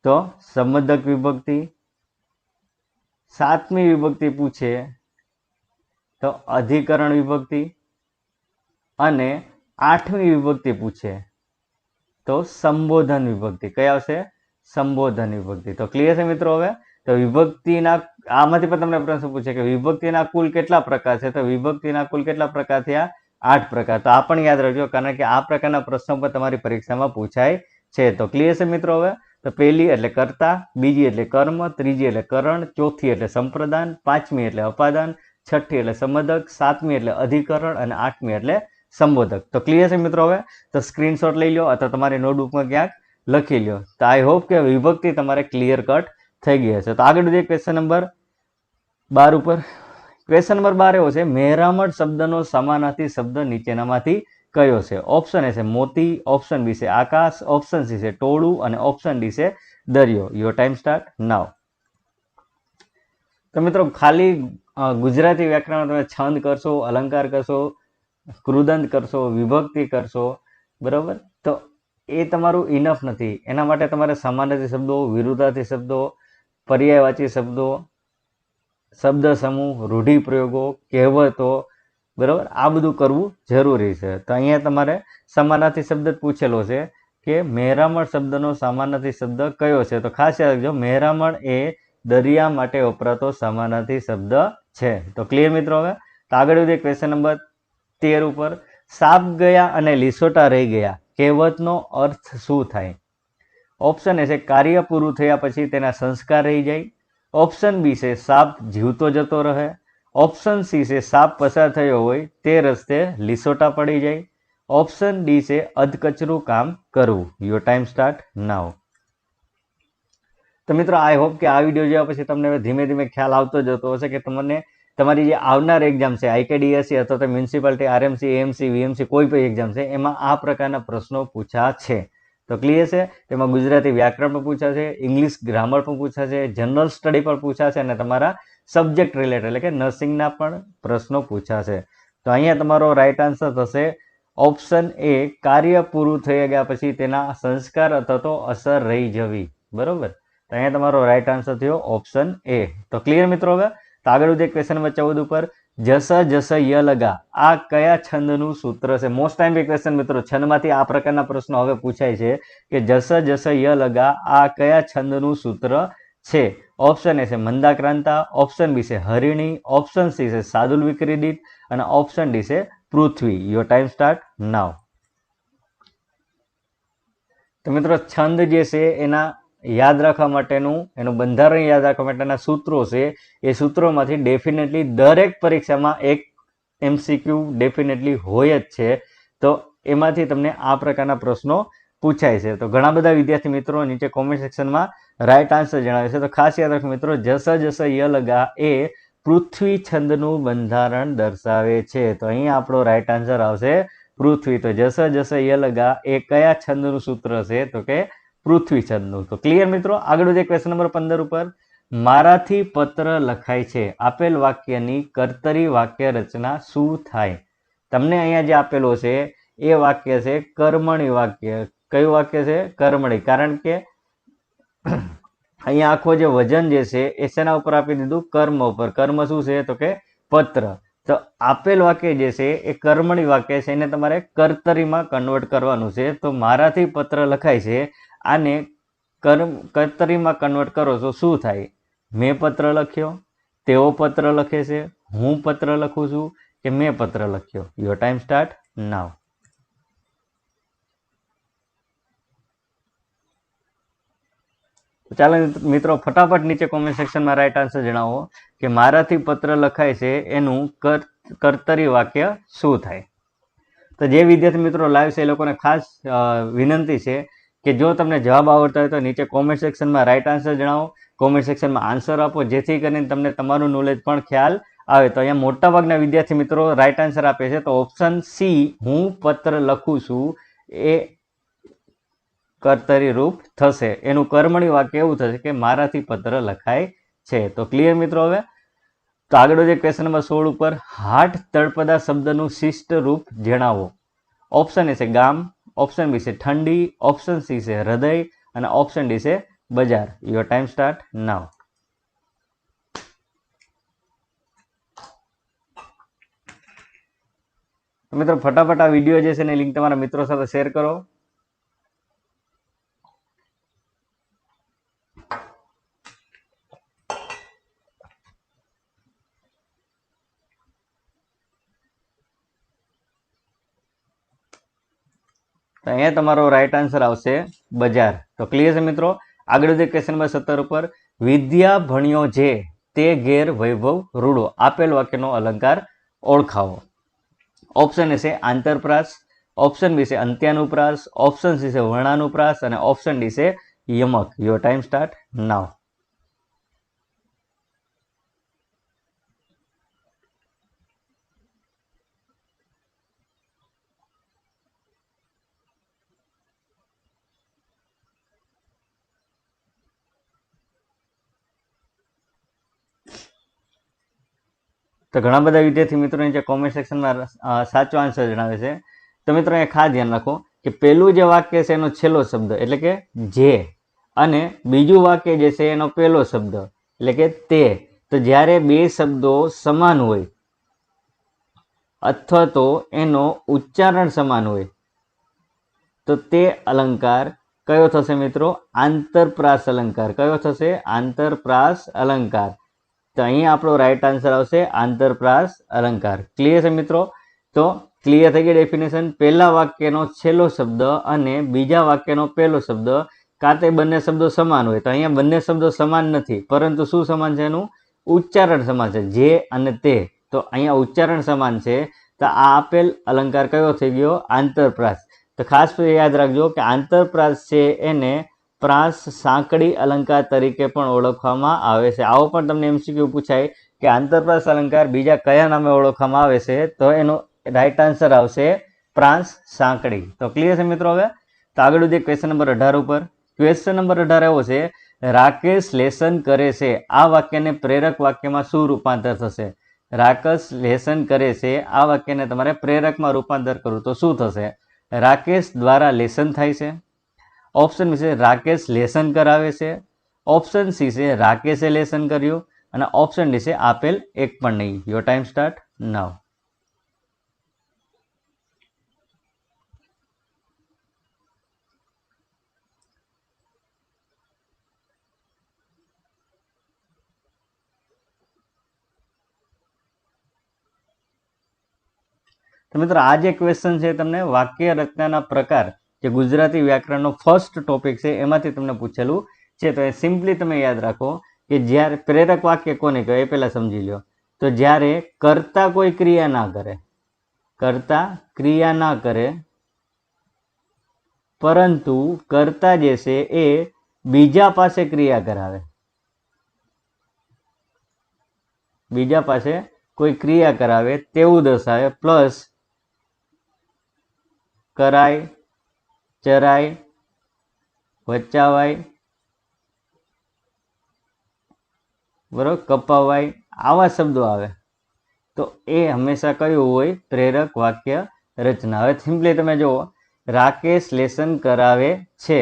તો સમદક વિભક્તિ, 7મી વિભક્તિ પૂછે તો અધિકરણ વિભક્તિ અને 8મી વિભક્તિ પૂછે તો સંબોધન વિભક્તિ. કઈ આવશે? સંબોધન વિભક્તિ. તો ક્લિયર છે મિત્રો? હવે તો વિભક્તિના આમાંથી પણ તમને પ્રશ્ન પૂછે કે વિભક્તિના કુલ કેટલા પ્રકાર છે? તો વિભક્તિના કુલ કેટલા પ્રકાર થયા? 8 પ્રકાર. તો આ પણ યાદ રાખજો, કારણ કે આ પ્રકારના પ્રશ્નો પણ તમારી પરીક્ષામાં પૂછાય છે. તો ક્લિયર છે મિત્રો? હવે તો પહેલી એટલે કર્તા, બીજી એટલે કર્મ, ત્રીજી એટલે કરણ, ચોથી એટલે સંપ્રદાન, 5મી એટલે અપાદાન, 6ઠ્ઠી એટલે સંબોધક, 7મી એટલે અધિકરણ અને 8મી એટલે સંબોધક. તો ક્લિયર છે મિત્રો? હવે તો સ્ક્રીનશોટ લઈ લો અથવા તમારી નોટબુકમાં ક્યાંક લખી લો. તો આઈ હોપ કે વિભક્તિ તમારે ક્લિયર કટ થઈ ગઈ હશે. તો આગળ જોઈએ ક્વેશ્ચન નંબર 12 ઉપર. ક્વેશ્ચન નંબર 12 એવો છે, મહેરામણ શબ્દનો સમાનાર્થી શબ્દ નીચેનામાંથી કયો છે? ઓપ્શન એ છે મોતી, ઓપ્શન બી છે આકાશ, ઓપ્શન સી છે ટોળું અને ઓપ્શન ડી છે દરિયો. યોર ટાઈમ સ્ટાર્ટ નાઉ. તો મિત્રો ખાલી ગુજરાતી વ્યાકરણ તમે છંદ કરશો, અલંકાર કરશો, કૃદંત કરશો, વિભક્તિ કરશો, બરાબર, તો એ તમારું ઇનફ નથી. એના માટે તમારે સમાનાર્થી શબ્દો, વિરુદ્ધાર્થી શબ્દો, પર્યાયવાચી શબ્દો, શબ્દ સમૂહ, રૂઢિપ્રયોગો, કહેવતો, બરાબર, આ બધું કરવું જરૂરી છે. તો અહીંયા તમારે સમાનાર્થી શબ્દ જ પૂછેલો છે કે મહેરામણ શબ્દનો સમાનાર્થી શબ્દ કયો છે? તો ખાસ યાદ રાખજો, મહેરામણ એ દરિયા માટે વપરાતો સમાનાર્થી શબ્દ છે. તો ક્લિયર મિત્રો? હવે તો આગળ વધીએ ક્વેશ્ચન નંબર 13 ઉપર. સાપ ગયા અને લીસોટા રહી ગયા કહેવતનો અર્થ શું થાય? ઓપ્શન એ છે કાર્ય પૂરું થયા પછી તેના સંસ્કાર રહી જાય, ઓપ્શન બી છે સાપ જીવતો જતો રહે, ઓપ્શન સી છે સાપ પસાર થયો હોય તે રસ્તે લીસોટા પડી જાય, ઓપ્શન ડી છે અધકચરું કામ કરવું. યોર ટાઈમ સ્ટાર્ટ નાઉ. તો મિત્રો આઈ હોપ કે આ વિડીયો જોયા પછી તમને ધીમે ધીમે ખ્યાલ આવતો જતો હશે કે તમને તમારી જે આવનાર એક્ઝામ છે, આઈકેડીએસસી અથવા તો મ્યુનિસિપાલિટી, આરએમસી, એએમસી, વીએમસી, કોઈ પણ એક્ઝામ છે એમાં આ પ્રકારના પ્રશ્નો પૂછા છે. તો ક્લિયર છે? તેમાં ગુજરાતી વ્યાકરણ પણ પૂછા છે, ઇંગ્લિશ ગ્રામર પણ પૂછા છે, જનરલ સ્ટડી પણ પૂછા છે અને તમારા સબ્જેક્ટ રિલેટેડ એટલે કે નર્સિંગના પણ પ્રશ્નો પૂછા છે. તો અહીંયા તમારો રાઈટ આન્સર થશે ઓપ્શન એ, કાર્ય પૂરું થઈ ગયા પછી તેના સંસ્કાર અથવા તો અસર રહી જવી. બરોબર, તો અહીંયા તમારો રાઈટ આન્સર થયો ઓપ્શન એ. તો ક્લિયર મિત્રો? હવે તો આગળ વધીએ ક્વેશ્ચન નંબર 14 ઉપર. જસ જસ ય લગા આ કયા છંદનું સૂત્ર છે? મોસ્ટ ટાઈમ ક્વેશ્ચન મિત્રો, છંદમાંથી આ પ્રકારના પ્રશ્નો હવે પૂછાય છે કે જસ જસ ય લગા આ કયા છંદનું સૂત્ર છે? ઓપ્શન એ છે મંદાક્રાંતા, ઓપ્શન બી છે હરિણી, ઓપ્શન સી છે સાદુલ વિક્રીડિત અને ઓપ્શન ડી છે પૃથ્વી. યોર ટાઈમ સ્ટાર્ટ નાઉ. તો મિત્રો છંદ જે છે એના યાદ રાખવા માટેનું, એનું બંધારણ યાદ રાખવા માટેના સૂત્રો છે. એ સૂત્રોમાંથી ડેફિનેટલી દરેક પરીક્ષામાં એક એમસીક્યુ ડેફિનેટલી હોય જ છે. તો એમાંથી તમને આ પ્રકારના પ્રશ્નો પૂછાય છે. તો ઘણા બધા વિદ્યાર્થી મિત્રો નીચે કોમેન્ટ સેક્શનમાં રાઈટ આન્સર જણાવે છે. તો ખાસ યાદ રાખો મિત્રો, જસ જસ ય લગા એ પૃથ્વી છંદનું બંધારણ દર્શાવે છે. તો અહીંયા આપણો રાઈટ આન્સર આવશે પૃથ્વી. તો જસ જસ ય લગા એ કયા છંદનું સૂત્ર છે? તો કે પૃથ્વી છંદનું. તો ક્લિયર મિત્રો? આગળ વધીએ ક્વેશ્ચન નંબર 15 ઉપર. મારાથી પત્ર લખાય છે આપેલ વાક્યની કર્તરી વાક્ય રચના શું થાય? તમને અહીંયા જે આપેલો છે એ વાક્ય છે કર્મણી વાક્ય. કયું વાક્ય છે? કર્મણી. કારણ કે અહીંયા આખો જે વજન જે છે એ શેના ઉપર આપી દીધું? કર્મ ઉપર. કર્મ શું છે? તો કે પત્ર. તો આપેલ વાક્ય જે છે એ કર્મણી વાક્ય છે, એને તમારે કર્તરીમાં કન્વર્ટ કરવાનું છે. તો મારાથી પત્ર લખાય છે, આને કર્તરીમાં કન્વર્ટ કરો તો શું થાય? મેં પત્ર લખ્યો, તેઓ પત્ર લખે છે, હું પત્ર લખું છું કે મેં પત્ર લખ્યો. યોર ટાઈમ સ્ટાર્ટ નાઉ. ચાલો મિત્રો ફટાફટ નીચે કોમેન્ટ સેક્શનમાં રાઈટ આન્સર જણાવો કે મારાથી પત્ર લખાય છે એનું કર્તરી વાક્ય શું થાય. તો જે વિદ્યાર્થી મિત્રો લાઈવ છે એ લોકોને ખાસ વિનંતી છે કે જો તમને જવાબ આવડતા હોય તો નીચે કોમેન્ટ સેક્શનમાં રાઈટ આન્સર જણાવો, કોમેન્ટ સેક્શનમાં આન્સર આપો, જેથી કરીને તમને તમારું નોલેજ પણ ખ્યાલ આવે. તો અહીંયા મોટાભાગના વિદ્યાર્થી મિત્રો રાઈટ આન્સર આપે છે. તો ઓપ્શન સી, હું પત્ર લખું છું, એ કર્તરી રૂપ થશે. એનું કર્મણી વાક્ય એવું થશે કે મારાથી પત્ર લખાય છે. તો ક્લિયર મિત્રો. હવે તો આગળ જે ક્વેશ્ચન નંબર 16 ઉપર, હાટ તળપદા શબ્દનું શિષ્ટ રૂપ જણાવો. ઓપ્શન એ છે ગામ, ઓપ્શન બી છે ઠંડી, ઓપ્શન સી છે હૃદય અને ઓપ્શન ડી છે બજાર. Your time start now. મિત્રો ફટાફટ આ વિડીયો જે છે ને લિંક તમારા મિત્રો સાથે શેર કરો. તો અહીંયા તમારો રાઈટ આન્સર આવશે બજાર. તો ક્લિયર છે મિત્રો. આગળ જે ક્વેશ્ચન નંબર 17 ઉપર, વિદ્યા ભણ્યો જે તે ઘેર વૈભવ રૂડો. આપેલ વાક્યનો અલંકાર ઓળખાવો. ઓપ્શન એ છે આંતરપ્રાસ, ઓપ્શન બી છે અંત્યાનુપ્રાસ, ઓપ્શન સી છે વર્ણાનુપ્રાસ અને ઓપ્શન ડી છે યમક. Your time start now. તો ઘણા બધા વિદ્યાર્થી મિત્રો જે કોમેન્ટ સેક્શનમાં સાચો આન્સર જણાવે છે. તો મિત્રો અહીંયા ખાસ ધ્યાન રાખો કે પહેલું જે વાક્ય છે એનો છેલ્લો શબ્દ એટલે કે જે, અને બીજું વાક્ય જે છે એનો પહેલો શબ્દ એટલે કે તે. તો જ્યારે બે શબ્દો સમાન હોય અથવા તો એનો ઉચ્ચારણ સમાન હોય તો તે અલંકાર કયો થશે મિત્રો? આંતરપ્રાસ અલંકાર. કયો થશે? આંતરપ્રાસ અલંકાર. તો અહીં આપણો રાઈટ આન્સર આવશે આંતરપ્રાસ અલંકાર. ક્લિયર છે મિત્રો? તો ક્લિયર થઈ ગઈ ડેફિનેશન. પહેલા વાક્યનો છેલ્લો શબ્દ અને બીજા વાક્યનો પહેલો શબ્દ, કાં તે બંને શબ્દો સમાન હોય. તો અહીંયા બંને શબ્દો સમાન નથી, પરંતુ શું સમાન છે? એનું ઉચ્ચારણ સમાન છે, જે અને તે. તો અહીંયા ઉચ્ચારણ સમાન છે. તો આ આપેલ અલંકાર કયો થઈ ગયો? આંતરપ્રાસ. તો ખાસ યાદ રાખજો કે આંતરપ્રાસ છે એને પ્રાસ સાંકડી અલંકાર તરીકે પણ ઓળખવામાં આવે છે. આવો પણ તમને એમસીક્યુ પૂછાય કે આંતરપ્રાસ અલંકાર બીજા કયા નામે ઓળખવામાં આવે છે? તો એનો રાઈટ આન્સર આવશે પ્રાસ સાંકડી. તો ક્લિયર છે મિત્રો? હવે તો આગળ જે ક્વેશ્ચન નંબર 18 ઉપર, ક્વેશ્ચન નંબર 18 એવો છે, રાકેશ લેસન કરે છે. આ વાક્યને પ્રેરક વાક્યમાં શું રૂપાંતર થશે? રાકેશ લેસન કરે છે, આ વાક્યને તમારે પ્રેરકમાં રૂપાંતર કરવું તો શું થશે? રાકેશ દ્વારા લેસન થાય છે, ઓપ્શન બી છે રાકેશ લેસન કરાવે છે, ઓપ્શન સી છે રાકેશે લેસન કર્યું અને ઓપ્શન ડી છે આપેલ એક પણ નહીં. Your time start now. તો મિત્રો આ જે ક્વેશ્ચન છે તમને વાક્ય રચનાના પ્રકાર જે ગુજરાતી વ્યાકરણનો ફર્સ્ટ ટોપિક છે એમાંથી તમને પૂછેલું છે. તો એ સિમ્પલી તમે યાદ રાખો કે જ્યારે પ્રેરક વાક્ય કોને કહેવાય એ પહેલા સમજી લો. તો જ્યારે કર્તા કોઈ ક્રિયા ના કરે, કર્તા ક્રિયા ના કરે પરંતુ કર્તા જે છે એ બીજા પાસે ક્રિયા કરાવે, બીજા પાસે કોઈ ક્રિયા કરાવે તેવું દર્શાવે, પ્લસ કરાય, ચરાય, વચાવાય, બરોબર, કપાવાય, આવા શબ્દો આવે તો એ હંમેશા કયું હોય? પ્રેરક વાક્ય રચના. હવે સિમ્પલી તમે જુઓ, રાકેશ લેસન કરાવે છે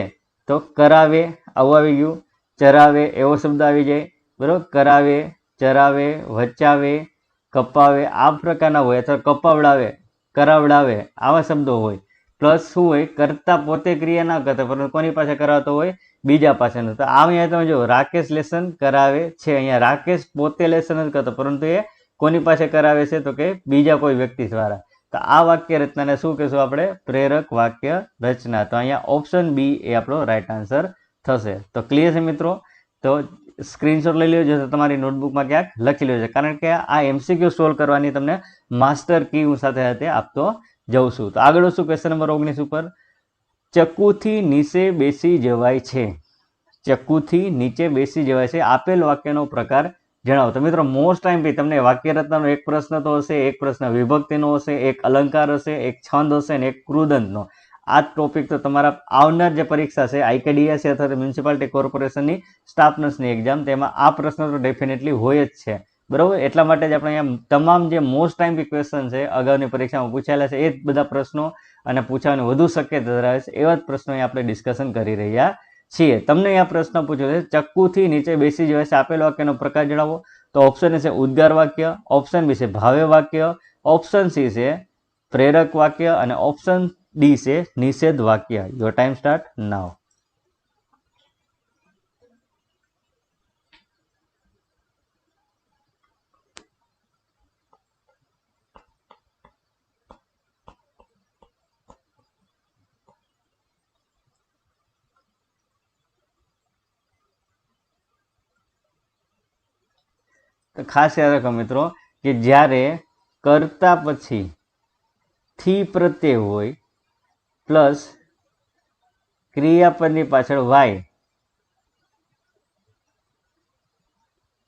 તો કરાવે આવું આવી ગયું, ચરાવે એવો શબ્દ આવી જાય, બરોબર, કરાવે, ચરાવે, વચાવે, કપાવે આ પ્રકારના હોય, અથવા કપાવડાવે, કરાવડાવે આવા શબ્દો હોય. પ્લસ શું હોય? કરતા પોતે ક્રિયા ના કરતા પરંતુ કોની પાસે કરાવતો હોય? બીજા પાસેનો. તો આ અહીંયા તમે જો રાકેશ લેસન કરાવે છે, અહીંયા રાકેશ પોતે લેસન નથી કરતો પરંતુ એ કોની પાસે કરાવે છે? તો કે બીજા કોઈ વ્યક્તિ દ્વારા. તો આ વાક્ય રચનાને શું કહેશું આપણે? પ્રેરક વાક્ય રચના. તો અહીંયા ઓપ્શન બી એ આપણો રાઈટ આન્સર થશે. તો ક્લિયર છે મિત્રો? તો સ્ક્રીનશોટ લઈ લેજો, તમારી નોટબુકમાં ક્યાંક લખી લેજો, કારણ કે આ MCQ સોલ્વ કરવાની તમને માસ્ટર કી હું સાથે સાથે આપતો જઉં છું. તો આગળ શું ક્વેશ્ચન નંબર 19 ઉપર, ચક્કુથી નીચે બેસી જવાય છે. ચક્કુથી નીચે બેસી જવાય છે, આપેલ વાક્યનો પ્રકાર જણાવો. તો મિત્રો મોસ્ટ ટાઈમ તમને વાક્ય રચનાનો એક પ્રશ્ન તો હશે, એક પ્રશ્ન વિભક્તિનો હશે, એક અલંકાર હશે, એક છંદ હશે અને એક કૃદંતનો. આ ટોપિક તો તમારા આવનાર જે પરીક્ષા છે IKDS અથવા મ્યુનિસિપાલિટી કોર્પોરેશનની સ્ટાફ નર્સની એક્ઝામ, તેમાં આ પ્રશ્ન તો ડેફિનેટલી હોય જ છે, બરોબર. એટલા માટે જ આપણે અહીંયા તમામ જે મોસ્ટ ટાઈમ ક્વેશ્ચન છે અગાઉની પરીક્ષામાં પૂછાયેલા છે, એ જ બધા પ્રશ્નો અને પૂછવાની વધુ શક્યતા ધરાવે છે એવા જ પ્રશ્નો આપણે ડિસ્કશન કરી રહ્યા છીએ. તમને અહીંયા પ્રશ્ન પૂછ્યો છે, ચક્કુથી નીચે બેસી જવાય છે, આપેલ વાક્યનો પ્રકાર જણાવો. તો ઓપ્શન એ છે ઉદ્ગાર વાક્ય, ઓપ્શન બી છે ભાવ્ય વાક્ય, ઓપ્શન સી છે પ્રેરક વાક્ય અને ઓપ્શન ડી છે નિષેધ વાક્ય. યોર ટાઈમ સ્ટાર્ટ નાઉ. તો ખાસ યાદ રાખો મિત્રો કે જ્યારે કરતા પછી થી પ્રત્યય હોય પ્લસ ક્રિયાપદની પાછળ વાય,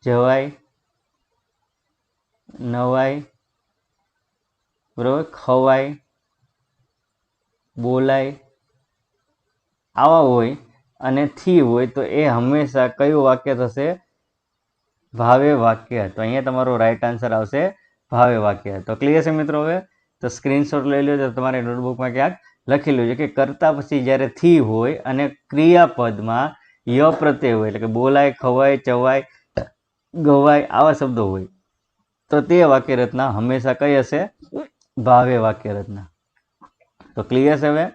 જવાય, નવાય, બરોબર, ખવાય, બોલાય, આવા હોય અને થી હોય તો એ હંમેશા કયું વાક્ય થશે? ભાવ્ય વાક્ય. તો અહીંયા તમારો રાઈટ આન્સર આવશે ભાવ્ય વાક્ય. તો ક્લિયર છે મિત્રો? હવે તો સ્ક્રીનશોટ લઈ લેજો, તમારી નોટબુકમાં ક્યાંક લખી લેજો કે કરતા પછી જ્યારે થી હોય અને ક્રિયાપદમાં ય પ્રત્યય હોય, એટલે કે બોલાય, ખવાય, ચવાય, ગવાય આવા શબ્દો હોય તો તે વાક્ય રચના હંમેશા કઈ હશે? ભાવ્ય વાક્ય રચના. તો ક્લિયર છે? હવે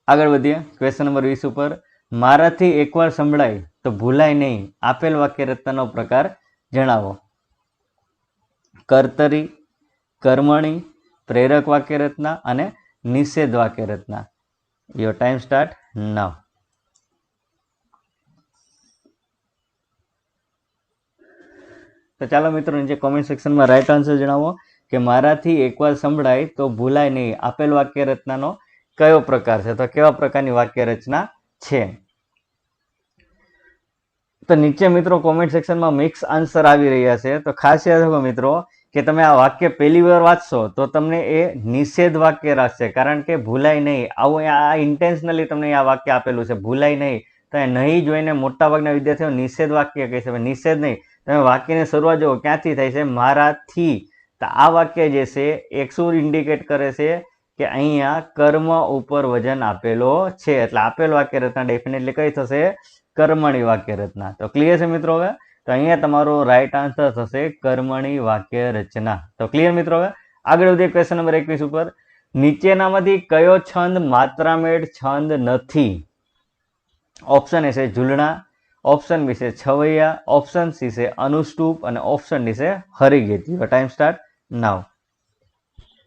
આગળ વધીએ ક્વેશ્ચન નંબર 20 ઉપર, મારાથી એકવાર સંભળાય તો ભૂલાય નહીં, આપેલ વાક્ય રચનાનો પ્રકાર જણાવો. કર્તરી, કર્મણી, પ્રેરક વાક્ય રચના અને નિષેધ વાક્ય રચના. યોર ટાઈમ સ્ટાર્ટ નાઉ. તો ચાલો મિત્રો નીચે કોમેન્ટ સેક્શનમાં રાઈટ આન્સર જણાવો કે મારાથી એકવાર સંભળાય તો ભૂલાય નહીં, આપેલ વાક્ય રચનાનો કયો પ્રકાર છે? તો કેવા પ્રકારની વાક્ય રચના છે? તો નીચે મિત્રો કોમેન્ટ સેક્શનમાં મિક્સ આન્સર આવી રહ્યા છે. તો ખાસ યાદ રાખો મિત્રો કે તમે આ વાક્ય પહેલી વાર વાંચશો તો તમને એ નિષેધ વાક્ય રાખશે, કારણ કે ભૂલાય નહીં આવું આ ઇન્ટેન્શનલી તમને આ વાક્ય આપેલું છે, ભૂલાય નહીં. તો નહીં જોઈને મોટાભાગના વિદ્યાર્થીઓ નિષેધ વાક્ય કહે છે. નિષેધ નહીં, તમે વાક્યની શરૂઆત જુઓ ક્યાંથી થાય છે? મારાથી. તો આ વાક્ય જે છે એક શું ઇન્ડિકેટ કરે છે કે અહીંયા કર્મ ઉપર વજન આપેલો છે, એટલે આપેલ વાક્ય રચના ડેફિનેટલી કઈ થશે? કર્મણી વાક્ય રચના. તો ક્લિયર છે મિત્રો? હવે તો અહીંયા તમારો રાઈટ આન્સર થશે કર્મણી વાક્ય રચના. તો ક્લિયર મિત્રો? હવે આગળ વધીએ ક્વેશ્ચન નંબર 21 ઉપર, નીચેનામાંથી કયો છંદ માત્રામેળ છંદ નથી? ઓપ્શન એ છે ઝૂલણા, ઓપ્શન બી છે છવૈયા, ઓપ્શન સી છે અનુષ્ટુપ અને ઓપ્શન ડી છે હરિગીત. ટાઈમ સ્ટાર્ટ નાઉ.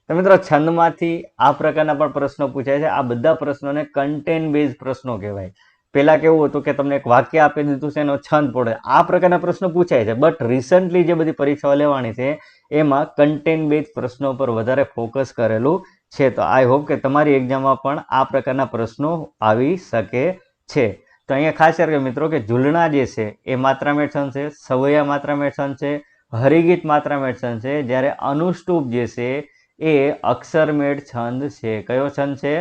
તો મિત્રો છંદમાંથી આ પ્રકારના પણ પ્રશ્નો પૂછાય છે. આ બધા પ્રશ્નોને કન્ટેન્ટ બેઝ પ્રશ્નો કહેવાય. પેલા કેવું હતું કે તમને એક વાક્ય આપી દીધું છે એનો છંદ પડે, આ પ્રકારના પ્રશ્નો પૂછાય છે. બટ રિસન્ટલી જે બધી પરીક્ષાઓ લેવાની છે એમાં કન્ટેન્ટ બેઝ પ્રશ્નો પર વધારે ફોકસ કરેલું છે. તો આઈ હોપ કે તમારી એક્ઝામમાં પણ આ પ્રકારના પ્રશ્નો આવી શકે છે. તો અહીંયા ખાસ યાદ રાખજો મિત્રો કે ઝૂલણા જે છે એ માત્રામેળ છંદ છે, સવૈયા માત્રામેળ છંદ છે, હરિગીત માત્રામેળ છંદ છે, જ્યારે અનુષ્ટુપ જે છે એ અક્ષરમેળ છંદ છે. કયો છંદ છે?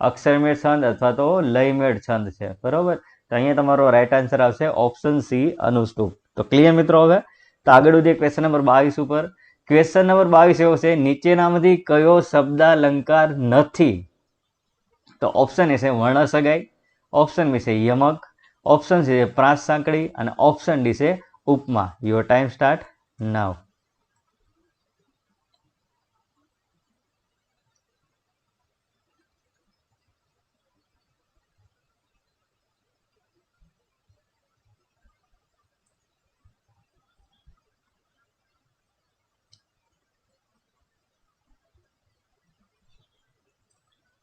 અક્ષરમેળ છંદ અથવા તો લયમેળ છંદ છે, બરોબર. તો અહીંયા તમારો રાઈટ આન્સર આવશે ઓપ્શન સી અનુષ્ટુપ. તો ક્લિયર મિત્રો? હવે તો આગળ વધીએ ક્વેશ્ચન નંબર 22 ઉપર. ક્વેશ્ચન નંબર 22 એવો છે, નીચેનામાંથી કયો શબ્દાલંકાર નથી? તો ઓપ્શન એ છે વર્ણસગાઈ, ઓપ્શન બી છે યમક, ઓપ્શન સી છે પ્રાસ સાંકળી અને ઓપ્શન ડી છે ઉપમા. યોર ટાઈમ સ્ટાર્ટ નાઉ.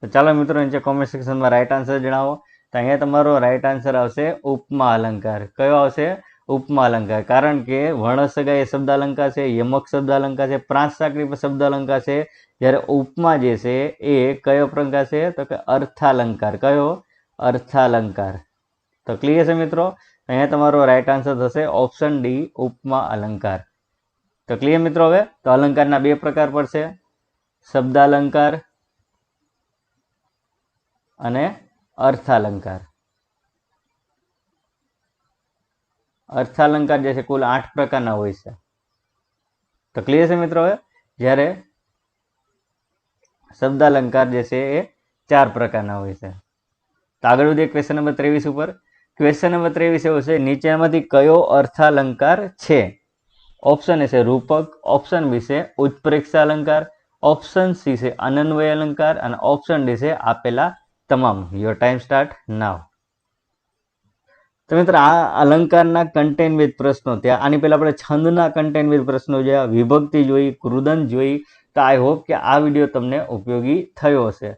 તો ચાલો મિત્રો નીચે કોમેન્ટ સેક્શનમાં રાઈટ આન્સર જણાવો તો અહીંયા તમારો રાઈટ આન્સર આવશે ઉપમા અલંકાર. કયો આવશે? ઉપમા અલંકાર. કારણ કે વર્ણસગા એ શબ્દ અલંકાર છે, યમક શબ્દ અલંકાર છે, પ્રાસસાકરી શબ્દ અલંકાર છે, જ્યારે ઉપમા જે છે એ કયો પ્રકાર છે? તો કે અર્થાલંકાર. કયો? અર્થાલંકાર. તો ક્લિયર છે મિત્રો? અહીંયા તમારો રાઈટ આન્સર થશે ઓપ્શન ડી, ઉપમા અલંકાર. તો ક્લિયર મિત્રો? હવે તો અલંકારના બે પ્રકાર પડશે, શબ્દાલંકાર અને અર્થાલંકાર. અર્થાલંકાર જે છે કુલ 8 પ્રકારના હોય છે. તો ક્લિયર છે મિત્રો? હવે જ્યારે શબ્દાલંકાર જે છે એ 4 પ્રકારના હોય છે. તો આગળ વધીએ ક્વેશ્ચન નંબર 23 ઉપર. ક્વેશ્ચન નંબર 23 એવો છે, નીચેનામાંથી કયો અર્થાલંકાર છે? ઓપ્શન એ છે રૂપક, ઓપ્શન બી છે ઉત્પ્રેક્ષા અલંકાર, ઓપ્શન સી છે અનન્વય અલંકાર અને ઓપ્શન ડી છે આપેલા તમામ. Your time start now. તો મિત્રો આ અલંકારના કન્ટેન્ટ વિથ પ્રશ્નો ત્યાં આની પહેલા આપણે છંદના કન્ટેન્ટ વિથ પ્રશ્નો જોયા, વિભક્તિ જોઈ, કૃદંત જોઈ. તો આઈ હોપ કે આ વિડીયો તમને ઉપયોગી થયો હશે.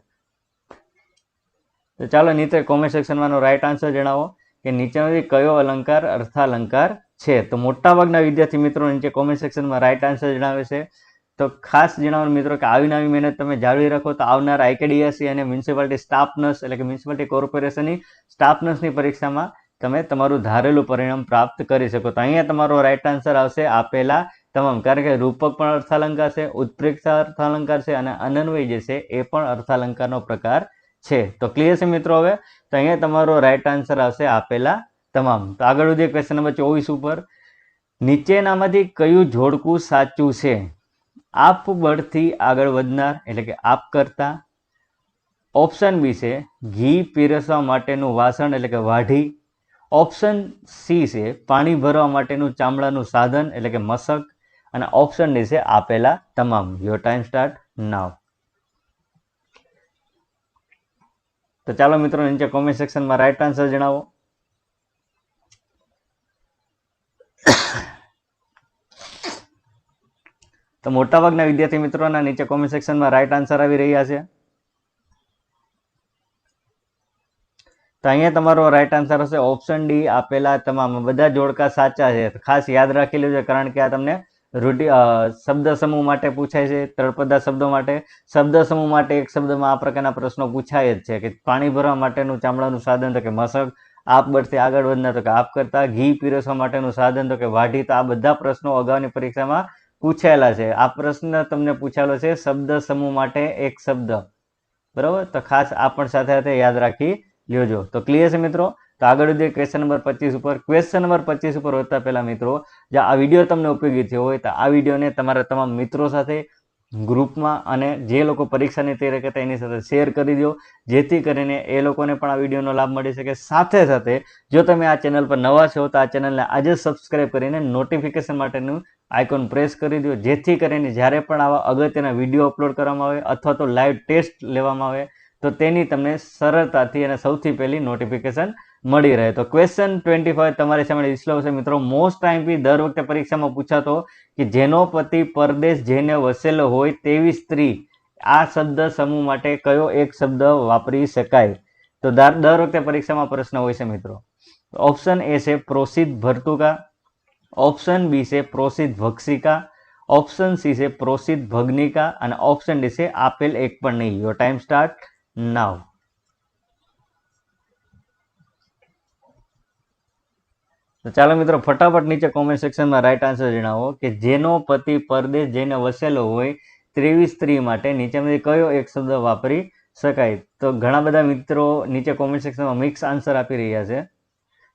તો ચાલો નીચે કોમેન્ટ સેક્શનમાં રાઈટ આન્સર જણાવો કે નીચેમાંથી કયો અલંકાર અર્થાલંકાર છે. તો મોટાભાગના વિદ્યાર્થી મિત્રો નીચે કોમેન્ટ સેક્શનમાં રાઈટ આન્સર જણાવે છે. તો ખાસ જણાવવાનું મિત્રો કે આવી નવી મહેનત તમે જાળવી રાખો તો આવનાર આઈકેડીએસસી અને મ્યુનિસિપાલિટી સ્ટાફ નર્સ એટલે કે મ્યુનિસિપાલિટી કોર્પોરેશનની સ્ટાફ નર્સની પરીક્ષામાં તમે તમારું ધારેલું પરિણામ પ્રાપ્ત કરી શકો. તો અહીંયા તમારો રાઈટ આન્સર આવશે આપેલા તમામ. કારણ કે રૂપક પણ અર્થાલંકાર છે, ઉત્પ્રેક્ષા અર્થાલંકાર છે અને અનન્વય જે છે એ પણ અર્થાલંકારનો પ્રકાર છે. તો ક્લિયર છે મિત્રો? હવે તો અહીંયા તમારો રાઈટ આન્સર આવશે આપેલા તમામ. તો આગળ વધીએ ક્વેશ્ચન નંબર 24 ઉપર. નીચેનામાંથી કયું જોડકું સાચું છે? આપ બળથી આગળ વધનાર એટલે કે આપ કરતા. ઓપ્શન બી છે ઘી પીરસવા માટેનું વાસણ એટલે કે વાઢી. ઓપ્શન સી છે પાણી ભરવા માટેનું ચામડાનું સાધન એટલે કે મશક અને ઓપ્શન ડી છે આપેલા તમામ. Your time start now. તો ચાલો મિત્રો નીચે કોમેન્ટ સેક્શનમાં રાઈટ આન્સર જણાવો. તો મોટાભાગના વિદ્યાર્થી મિત્રોના નીચે કોમેન્ટ સેક્શનમાં રાઈટ આન્સર આવી રહ્યા છે. તો અહીંયા તમારો રાઈટ આન્સર હશે ઓપ્શન ડી આપેલા તમામ. બધા જોડકા સાચા છે. ખાસ યાદ રાખી લેજો કારણ કે આ તમને શબ્દ સમૂહ માટે પૂછાય છે, તળપદા શબ્દો માટે. શબ્દ સમૂહ માટે એક શબ્દમાં આ પ્રકારના પ્રશ્નો પૂછાય જ છે કે પાણી ભરવા માટેનું ચામડાનું સાધન તો કે મશક, આપ બળથી આગળ વધનાર તો કે આપ કરતા, ઘી પીરસવા માટેનું સાધન તો કે વાઢી. તો આ બધા પ્રશ્નો અગાઉની પરીક્ષામાં પૂછાયેલા છે. આ પ્રશ્ન તમને પૂછાયેલો છે શબ્દ સમૂહ માટે એક શબ્દ, બરાબર? તો ખાસ આ પણ સાથે સાથે યાદ રાખી લેજો. તો ક્લિયર છે મિત્રો? તો આગળ વધીએ ક્વેશ્ચન નંબર 25 ઉપર. ક્વેશ્ચન નંબર 25 ઉપર વધતા પહેલા મિત્રો, જો આ વિડીયો તમને ઉપયોગી થયો હોય તો આ વિડીયોને તમારા તમામ મિત્રો સાથે ગ્રુપમાં અને જે લોકો પરીક્ષાની તૈયારી કરતા એની સાથે શેર કરી દો, જેથી કરીને એ લોકોને પણ આ વિડીયોનો લાભ મળી શકે. સાથે સાથે જો તમે આ ચેનલ પર નવા છો તો આ ચેનલને આજે સબસ્ક્રાઇબ કરીને નોટિફિકેશન માટેનું આઇકોન પ્રેસ કરી દો, જેથી કરીને જ્યારે પણ આવા અગત્યના વિડીયો અપલોડ કરવામાં આવે અથવા તો લાઈવ ટેસ્ટ લેવામાં આવે તો તેની તમને સરળતાથી અને સૌથી પહેલી નોટિફિકેશન મળી રહે. તો ક્વેશ્ચન 25 તમારી સામે ડિસ્પ્લે છે મિત્રો. મોસ્ટ આઈએમપી દર વખતે પરીક્ષામાં પૂછાતો કે જેનો પતિ પરદેશ જઈને વસેલો હોય તેવી સ્ત્રી, આ શબ્દ સમૂહ માટે કયો એક શબ્દ વાપરી શકાય? તો દર વખતે પરીક્ષામાં પ્રશ્ન હોય છે મિત્રો. ઓપ્શન એ છે પ્રોસિત ભર્તુકા, ઓપ્શન બી છે પ્રોસિત ભક્ષિકા, ઓપ્શન સી છે પ્રોસિત ભગ્નિકા અને ઓપ્શન ડી છે આપેલ એક પણ નહીં. Your time start now. તો ચાલો મિત્રો ફટાફટ નીચે કોમેન્ટ સેક્શનમાં રાઈટ આન્સર જણાવો કે જેનો પતિ પરદેશ જઈને વસેલો હોય તેવી સ્ત્રી માટે નીચેમાંથી કયો એક શબ્દ વાપરી શકાય? તો ઘણા બધા મિત્રો નીચે કોમેન્ટ સેક્શનમાં મિક્સ આન્સર આપી રહ્યા છે.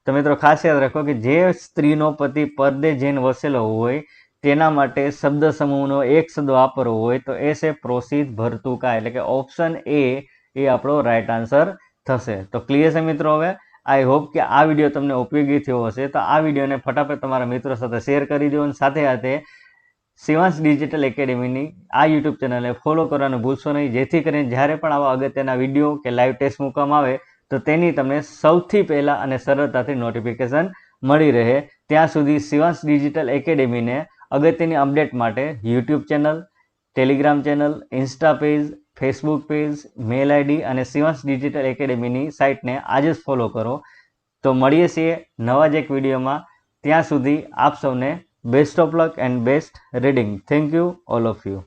તો મિત્રો ખાસ યાદ રાખો કે જે સ્ત્રીનો પતિ પરદેશ જઈને વસેલો હોય તેના માટે શબ્દ સમૂહનો એક શબ્દ વાપરવો હોય તો એ છે પ્રોસિત ભર્તુકા, એટલે કે ઓપ્શન એ આપણો રાઈટ આન્સર થશે. તો ક્લિયર છે મિત્રો? હવે આઈ હોપ કે આ વિડીયો તમને ઉપયોગી થયો હશે. તો આ વિડીયોને ફટાફટ તમારા મિત્રો સાથે શેર કરી દો અને સાથે સાથે શિવાંશ ડિજિટલ એકેડેમીની આ યુટ્યુબ ચેનલને ફોલો કરવાનું ભૂલશો નહીં, જેથી કરીને જ્યારે પણ આવા અગત્યના વિડીયો કે લાઈવ ટેસ્ટ મૂકવામાં આવે તો તેની તમને સૌથી પહેલાં અને સરળતાથી નોટિફિકેશન મળી રહે. ત્યાં સુધી શિવાંશ ડિજિટલ એકેડેમીને અગત્યની અપડેટ માટે YouTube channel, Telegram channel, insta page, Facebook page, mail ID અને શિવાંશ ડિજિટલ એકેડેમીની સાઇટને આજે જ ફોલો કરો. તો મળીએ છીએ નવા જ એક વિડીયોમાં. ત્યાં સુધી આપ સૌને best of luck and best reading. Thank you all of you.